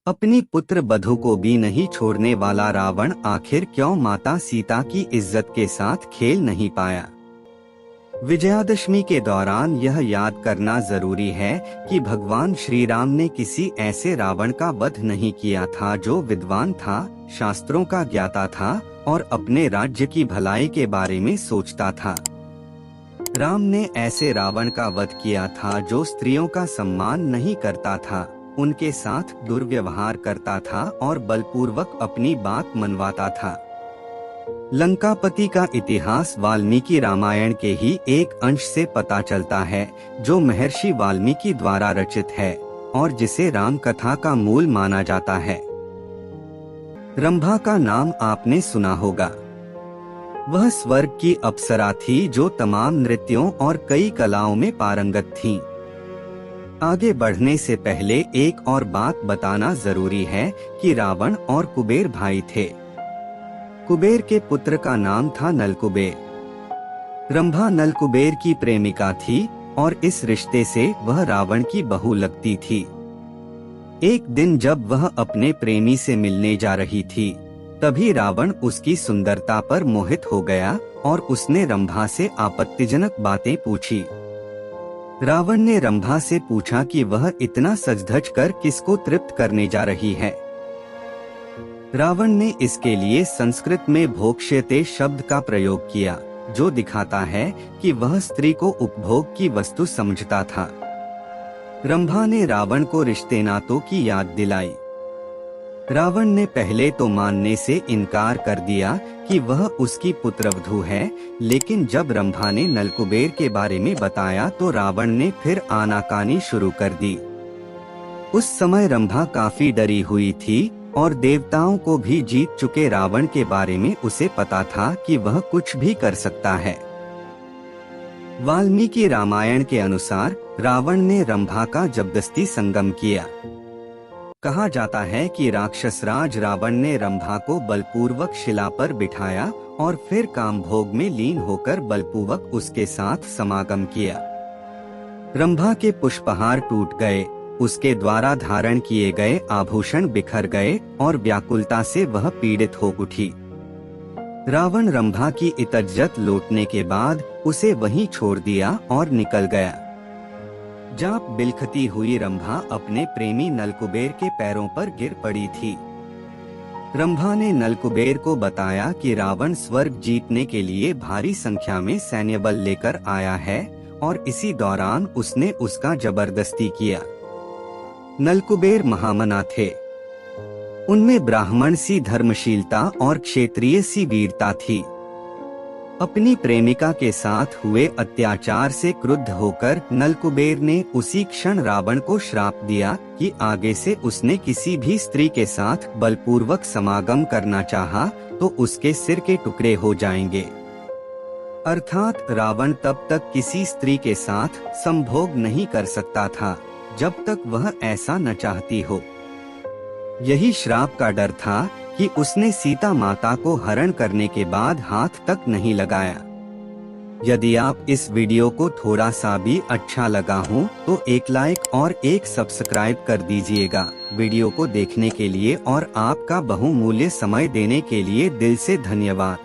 अपनी पुत्र बधू को भी नहीं छोड़ने वाला रावण आखिर क्यों माता सीता की इज्जत के साथ खेल नहीं पाया? विजयादशमी के दौरान यह याद करना जरूरी है कि भगवान श्री राम ने किसी ऐसे रावण का वध नहीं किया था जो विद्वान था, शास्त्रों का ज्ञाता था और अपने राज्य की भलाई के बारे में सोचता था। राम ने ऐसे रावण का वध किया था जो स्त्रियों का सम्मान नहीं करता था, उनके साथ दुर्व्यवहार करता था और बलपूर्वक अपनी बात मनवाता था। लंकापति का इतिहास वाल्मीकि रामायण के ही एक अंश से पता चलता है, जो महर्षि वाल्मीकि द्वारा रचित है और जिसे राम कथा का मूल माना जाता है। रंभा का नाम आपने सुना होगा। वह स्वर्ग की अप्सरा थी जो तमाम नृत्यों और कई कलाओं में पारंगत थी। आगे बढ़ने से पहले एक और बात बताना जरूरी है कि रावण और कुबेर भाई थे। कुबेर के पुत्र का नाम था नलकुबेर। रंभा नलकुबेर की प्रेमिका थी और इस रिश्ते से वह रावण की बहू लगती थी। एक दिन जब वह अपने प्रेमी से मिलने जा रही थी, तभी रावण उसकी सुंदरता पर मोहित हो गया और उसने रंभा से आपत्तिजनक बातें पूछी। रावण ने रंभा से पूछा कि वह इतना सज-धज कर किसको तृप्त करने जा रही है। रावण ने इसके लिए संस्कृत में भोक्ष्यते शब्द का प्रयोग किया, जो दिखाता है कि वह स्त्री को उपभोग की वस्तु समझता था। रंभा ने रावण को रिश्ते नातों की याद दिलाई। रावण ने पहले तो मानने से इनकार कर दिया कि वह उसकी पुत्रवधू है, लेकिन जब रंभा ने नलकुबेर के बारे में बताया तो रावण ने फिर आनाकानी शुरू कर दी। उस समय रंभा काफी डरी हुई थी और देवताओं को भी जीत चुके रावण के बारे में उसे पता था कि वह कुछ भी कर सकता है। वाल्मीकि रामायण के अनुसार रावण ने रंभा का जबरदस्ती संगम किया। कहा जाता है कि राक्षसराज रावण ने रंभा को बलपूर्वक शिला पर बिठाया और फिर कामभोग में लीन होकर बलपूर्वक उसके साथ समागम किया। रंभा के पुष्पहार टूट गए, उसके द्वारा धारण किए गए आभूषण बिखर गए और व्याकुलता से वह पीड़ित हो उठी। रावण रंभा की इज्जत लौटने के बाद उसे वहीं छोड़ दिया और निकल गया। जाप बिलखती हुई रंभा अपने प्रेमी नलकुबेर के पैरों पर गिर पड़ी थी। रंभा ने नलकुबेर को बताया कि रावण स्वर्ग जीतने के लिए भारी संख्या में सैन्य बल लेकर आया है और इसी दौरान उसने उसका जबरदस्ती किया। नलकुबेर महामना थे। उनमें ब्राह्मण सी धर्मशीलता और क्षत्रिय सी वीरता थी। अपनी प्रेमिका के साथ हुए अत्याचार से क्रुद्ध होकर नलकुबेर ने उसी क्षण रावण को श्राप दिया कि आगे से उसने किसी भी स्त्री के साथ बलपूर्वक समागम करना चाहा तो उसके सिर के टुकड़े हो जाएंगे। अर्थात रावण तब तक किसी स्त्री के साथ संभोग नहीं कर सकता था जब तक वह ऐसा न चाहती हो। यही श्राप का डर था कि उसने सीता माता को हरण करने के बाद हाथ तक नहीं लगाया। यदि आप इस वीडियो को थोड़ा सा भी अच्छा लगा हो तो एक लाइक और एक सब्सक्राइब कर दीजिएगा। वीडियो को देखने के लिए और आपका बहुमूल्य समय देने के लिए दिल से धन्यवाद।